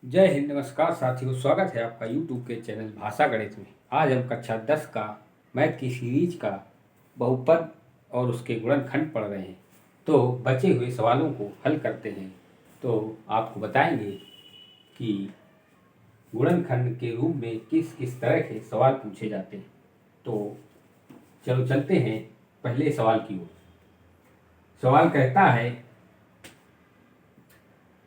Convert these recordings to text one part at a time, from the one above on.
जय हिंद। नमस्कार साथियों, स्वागत है आपका यूट्यूब के चैनल भाषा गणित में। आज हम कक्षा 10 का मैथ की सीरीज का बहुपद और उसके गुणनखंड पढ़ रहे हैं। तो बचे हुए सवालों को हल करते हैं। तो आपको बताएंगे कि गुणनखंड के रूप में किस किस तरह के सवाल पूछे जाते हैं। तो चलो चलते हैं पहले सवाल की ओर। सवाल कहता है,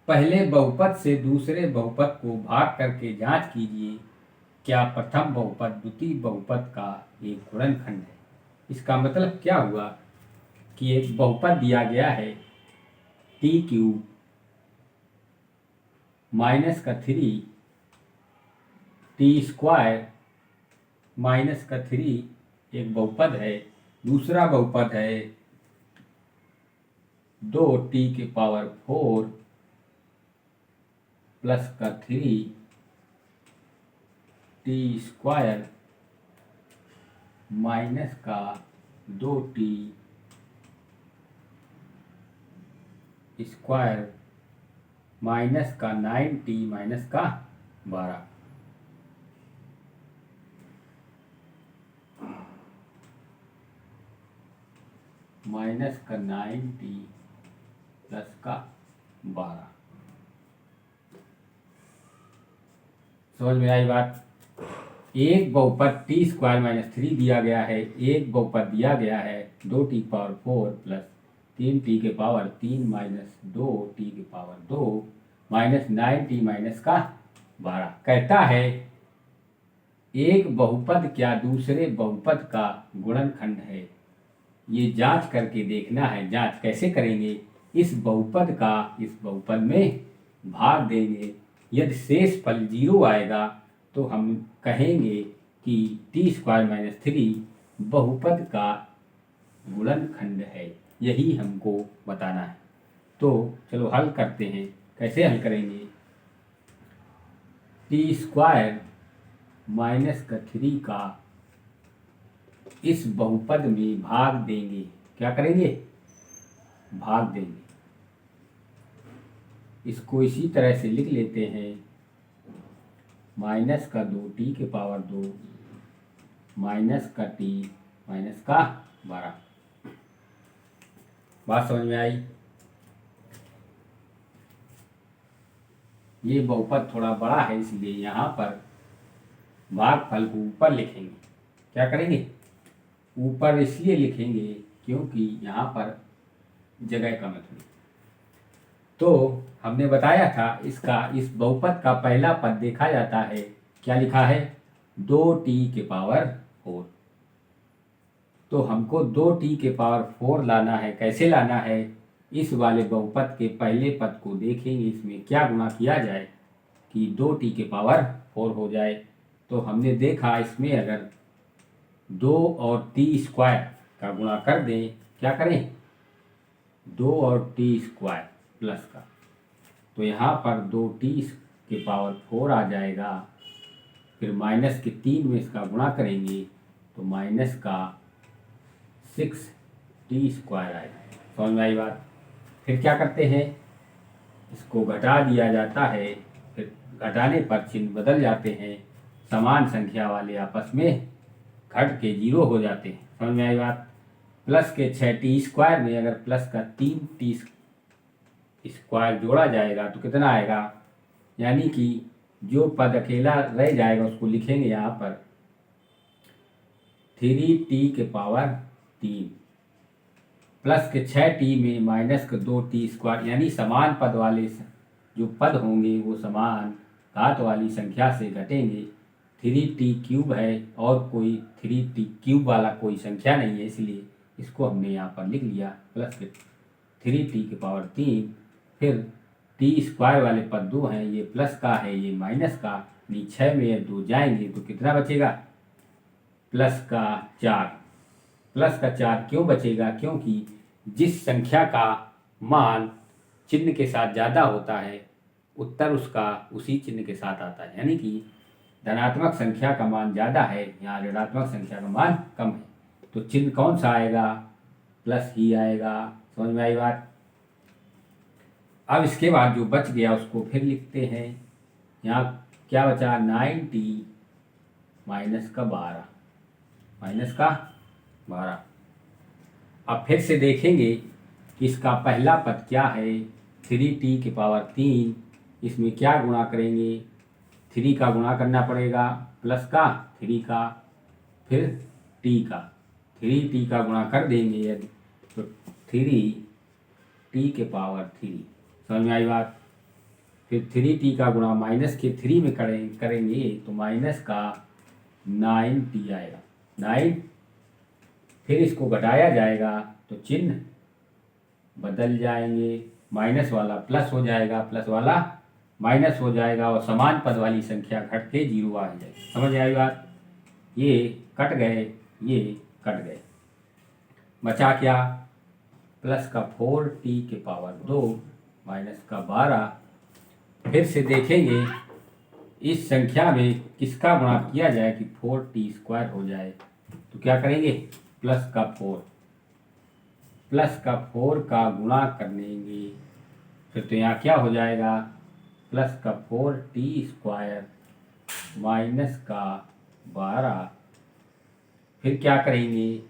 पहले बहुपद से दूसरे बहुपद को भाग करके जांच कीजिए, क्या प्रथम बहुपद द्वितीय बहुपद का एक गुणनखंड है। इसका मतलब क्या हुआ कि एक बहुपद दिया गया है t³ माइनस का 3 t² माइनस का 3 एक बहुपद है। दूसरा बहुपद है 2t⁴ प्लस का 3 t² माइनस का 2t² माइनस का 9t माइनस का 12। माइनस का 9t प्लस का 12। समझ में आई बात। एक बहुपद t² माइनस 3 दिया गया है, एक बहुपद दिया गया है 2t⁴ plus 3t⁴ minus 2t⁴ minus 9t minus का 12। कहता है एक बहुपद क्या दूसरे बहुपद का गुणनखंड है। ये जांच करके देखना है। जांच कैसे करेंगे? इस बहुपद का इस बहुपद में भाग देंगे। यदि शेष फल 0 आएगा तो हम कहेंगे कि t² माइनस 3 बहुपद का गुणनखंड है। यही हमको बताना है। तो चलो हल करते हैं। कैसे हल करेंगे? t² माइनस का 3 का इस बहुपद में भाग देंगे। क्या करेंगे? भाग देंगे। इसको इसी तरह से लिख लेते हैं, माइनस का 2t⁴ माइनस का t माइनस का 12। बात समझ में आई? ये बहुपद थोड़ा बड़ा है, इसलिए यहाँ पर भागफल को ऊपर लिखेंगे। क्या करेंगे? ऊपर इसलिए लिखेंगे क्योंकि यहाँ पर जगह कम है थोड़ी। तो हमने बताया था इस बहुपद का पहला पद देखा जाता है। क्या लिखा है? 2t⁴। तो हमको 2t⁴ लाना है। कैसे लाना है? इस वाले बहुपद के पहले पद को देखेंगे, इसमें क्या गुणा किया जाए कि 2t⁴ हो जाए। तो हमने देखा इसमें अगर 2 और t² का गुणा कर दें, क्या करें? 2 और t² प्लस का, तो यहाँ पर 2t⁴ आ जाएगा। फिर माइनस के 3 में इसका गुणा करेंगे तो माइनस का 6t² आएगा। समझ में आई बात? फिर क्या करते हैं? इसको घटा दिया जाता है। फिर घटाने पर चिन्ह बदल जाते हैं। समान संख्या वाले आपस में घट के 0 हो जाते हैं। समझ में आई बात? प्लस के 6t² में अगर प्लस का 3t² जोड़ा जाएगा तो कितना आएगा? यानी कि जो पद अकेला रह जाएगा उसको लिखेंगे यहाँ पर 3t⁴ प्लस के 6t में माइनस के 2t², यानी समान पद वाले जो पद होंगे वो समान घात वाली संख्या से घटेंगे। 3t³ है और कोई 3t³ वाला कोई संख्या नहीं है, इसलिए इसको हमने यहाँ पर लिख लिया प्लस के 3t⁴। फिर t² वाले पद 2 हैं, ये प्लस का है ये माइनस का। 6 में 2 जाएंगे तो कितना बचेगा? प्लस का 4। प्लस का 4 क्यों बचेगा? क्योंकि जिस संख्या का मान चिन्ह के साथ ज़्यादा होता है उत्तर उसका उसी चिन्ह के साथ आता है। यानी कि धनात्मक संख्या का मान ज़्यादा है, यहाँ ऋणात्मक संख्या का मान कम है, तो चिन्ह कौन सा आएगा? प्लस ही आएगा। समझ में आई बात? अब इसके बाद जो बच गया उसको फिर लिखते हैं यहाँ क्या बचा 9t माइनस का 12। अब फिर से देखेंगे कि इसका पहला पद क्या है 3t⁻3। इसमें क्या गुणा करेंगे 3 का गुणा करना पड़ेगा प्लस का 3 का फिर t का 3t का गुणा कर देंगे यदि तो 3t⁻3। समझ में आई बात। फिर 3t का गुणा माइनस के 3 में करेंगे तो माइनस का 9t आएगा 9। फिर इसको घटाया जाएगा तो चिन्ह बदल जाएंगे, माइनस वाला प्लस हो जाएगा, प्लस वाला माइनस हो जाएगा और समान पद वाली संख्या घट के 0 आ जाएगी। समझ में आई बात। ये कट गए, ये कट गए, बचा क्या प्लस का 4t⁻2 माइनस का 12। फिर से देखेंगे इस संख्या में किसका गुणा किया जाए कि 4t² हो जाए। तो क्या करेंगे प्लस का 4 का गुणा कर लेंगे। फिर तो यहाँ क्या हो जाएगा प्लस का 4t² माइनस का 12। फिर क्या करेंगे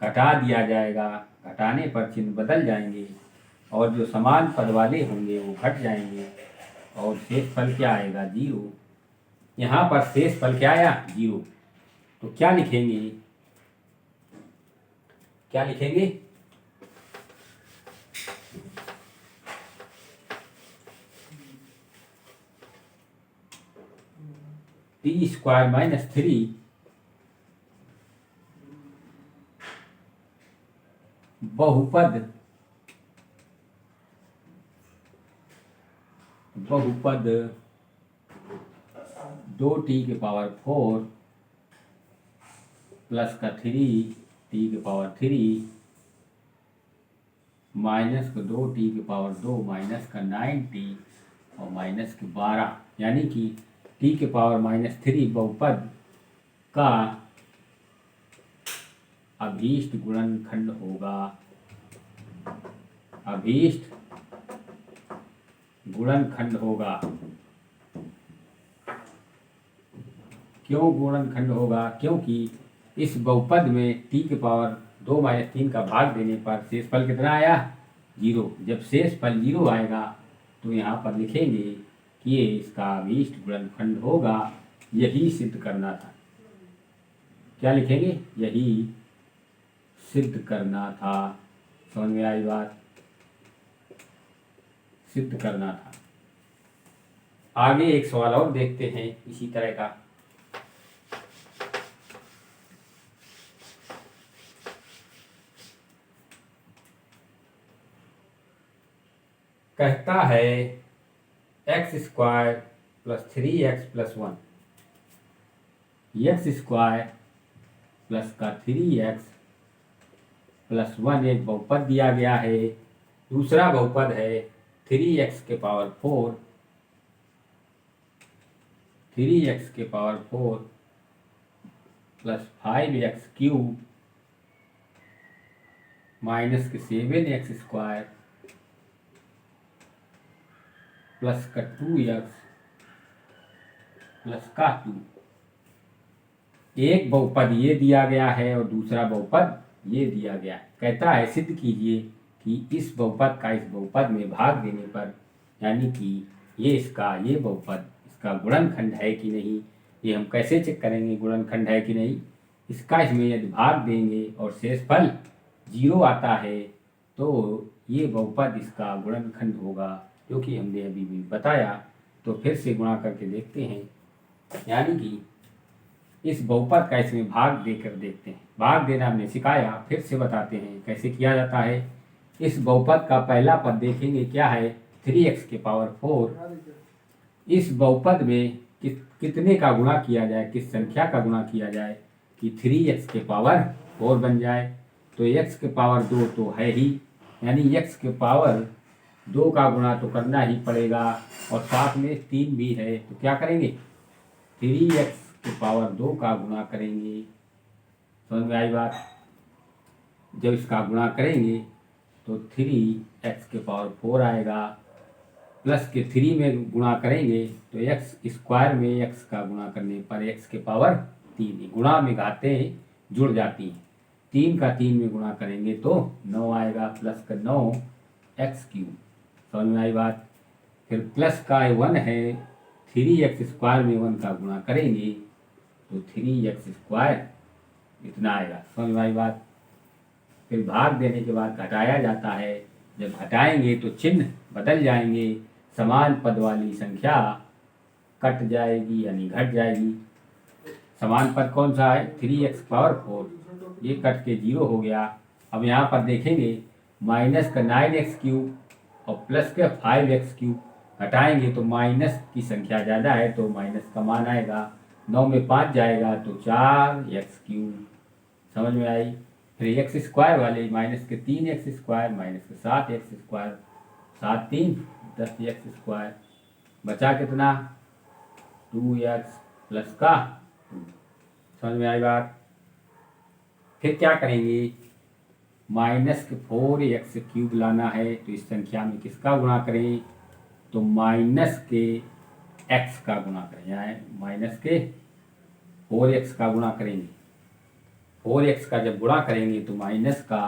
घटा दिया जाएगा, घटाने पर चिन्ह बदल जाएंगे और जो समान पद वाले होंगे वो घट जाएंगे और शेष फल क्या आएगा 0। यहाँ पर शेष फल क्या आया 0। तो क्या लिखेंगे t² - 3 बहुपद 2t⁴ प्लस का 3t⁴ माइनस का 2t⁴ माइनस का 9t और माइनस के 12 यानी कि t⁻³ बहुपद का अभीष्ट गुणनखंड होगा। अभीष्ट गुणनखंड होगा। क्यों गुणनखंड होगा? क्योंकि इस बहुपद में t⁻2 - 3 का भाग देने पर शेषफल कितना आया 0। जब शेषफल 0 आएगा तो यहाँ पर लिखेंगे कि ये इसका अभीष्ट गुणनखंड होगा। यही सिद्ध करना था। क्या लिखेंगे यही सिद्ध करना था। समझ में आई बात। सिद्ध करना था। आगे एक सवाल और देखते हैं इसी तरह का। कहता है x² + 3x + 1 x² प्लस का 3x + 1 एक बहुपद दिया गया है। दूसरा बहुपद है 3x⁴ प्लस 5x³ माइनस के 7x² प्लस का 2x प्लस का 2। एक बहुपद ये दिया गया है और दूसरा बहुपद ये दिया गया है। कहता है सिद्ध कीजिए कि इस बहुपद का इस बहुपद में भाग देने पर यानी कि ये बहुपद इसका गुणनखंड है कि नहीं। ये हम कैसे चेक करेंगे गुणनखंड है कि नहीं। इसका इसमें यदि भाग देंगे और शेषफल 0 आता है तो ये बहुपद इसका गुणनखंड होगा, क्योंकि हमने अभी भी बताया। तो फिर से गुणा करके देखते हैं, यानी कि इस बहुपद का इसमें भाग देकर देखते हैं। भाग देना हमने सिखाया, फिर से बताते हैं कैसे किया जाता है। इस बहुपद का पहला पद देखेंगे क्या है 3x⁴। इस बहुपद में कितने का गुणा किया जाए, किस संख्या का गुणा किया जाए कि 3x⁴ बन जाए। तो x⁴ तो है ही, यानी x⁴ का गुणा तो करना ही पड़ेगा और साथ में 3 भी है। तो क्या करेंगे 3x⁴ का गुणा करेंगे। समझ में आई बात। जब इसका गुणा करेंगे तो 3x⁴ आएगा प्लस के 3 में गुणा करेंगे तो एक्स स्क्वायर में एक्स का गुणा करने पर एक्स के पावर 3, गुणा में घातें जुड़ जाती हैं। 3 का 3 में गुणा करेंगे तो 9 आएगा, प्लस का 9 एक्स क्यूब। समझ में आई बात। फिर प्लस का 1 है, 3x स्क्वायर में 1 का गुणा करेंगे तो 3x स्क्वायर इतना आएगा। समझ में आई बात। फिर भाग देने के बाद घटाया जाता है, जब घटाएंगे तो चिन्ह बदल जाएंगे, समान पद वाली संख्या कट जाएगी यानी घट जाएगी। समान पद कौन सा है? 3x पावर 4, ये कट के 0 हो गया। अब यहाँ पर देखेंगे माइनस का 9x क्यूब और प्लस का 5x क्यूब, घटाएंगे तो माइनस की संख्या ज़्यादा है तो माइनस का मान आएगा। 9 में 5 जाएगा तो 4x क्यूब। समझ में आई। फिर एक्स स्क्वायर वाले माइनस के 3x स्क्वायर माइनस के 7x स्क्वायर, 7 3 10x स्क्वायर, बचा कितना? 2x प्लस का 2। समझ में आई बात। फिर क्या करेंगे? माइनस के 4x क्यूब लाना है तो इस संख्या में किसका गुणा करें? तो माइनस के x का गुणा करें, यहाँ माइनस के 4x का गुणा करेंगे। 4x का जब गुणा करेंगे तो माइनस का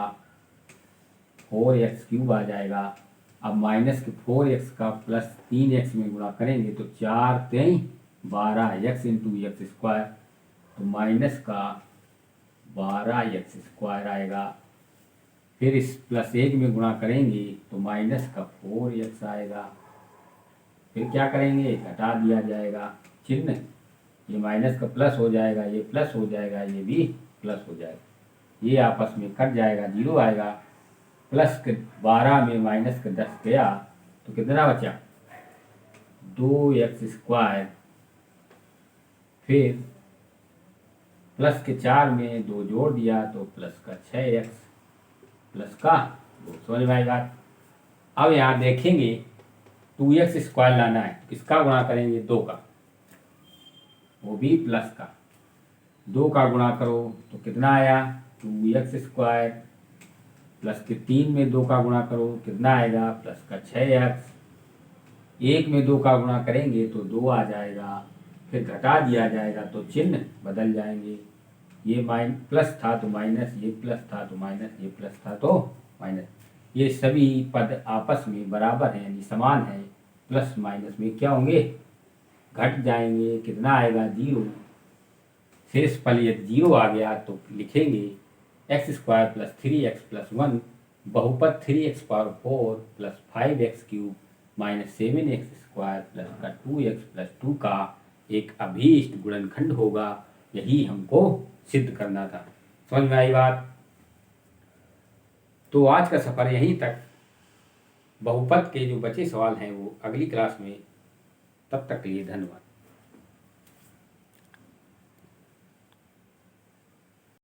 4x क्यूब आ जाएगा। अब माइनस के 4x का प्लस 3x में गुणा करेंगे तो 4 3 12 x इंटू एक्स स्क्वायर, तो माइनस का 12x स्क्वायर आएगा। फिर इस प्लस 1 में गुणा करेंगे तो माइनस का 4x आएगा। फिर क्या करेंगे? घटा दिया जाएगा चिन्ह, ये माइनस का प्लस हो जाएगा, ये प्लस हो जाएगा, ये भी प्लस हो जाएगा, ये आपस में कट जाएगा, 0 आएगा। प्लस के 12 में माइनस के 10 गया तो कितना बचा? 2x square. फिर प्लस के 4 में 2 जोड़ दिया तो प्लस का 6x प्लस का 2। समझ में आई बात। अब यहाँ देखेंगे 2x स्क्वायर लाना है, किसका गुणा करेंगे? 2 का, वो भी प्लस का। 2 का गुणा करो तो कितना आया? 2x स्क्वायर, प्लस के 3 में 2 का गुणा करो कितना आएगा? प्लस का 6x। 1 में 2 का गुणा करेंगे तो 2 आ जाएगा। फिर घटा दिया जाएगा तो चिन्ह बदल जाएंगे, ये प्लस था तो माइनस, ये प्लस था तो माइनस, ये प्लस था तो माइनस। ये सभी पद आपस में बराबर हैं यानी समान हैं। प्लस माइनस में क्या होंगे? घट जाएंगे। कितना आएगा? 0। शेष फल यदि 0 आ गया तो लिखेंगे x square plus 3x plus 1 बहुपद 3x power 4 plus 5x cube minus 7x square plus का 2x प्लस 2 का एक अभीष्ट गुणनखंड होगा। यही हमको सिद्ध करना था। समझ में आई बात। तो आज का सफ़र यहीं तक। बहुपद के जो बचे सवाल हैं वो अगली क्लास में। तब तक के लिए धन्यवाद।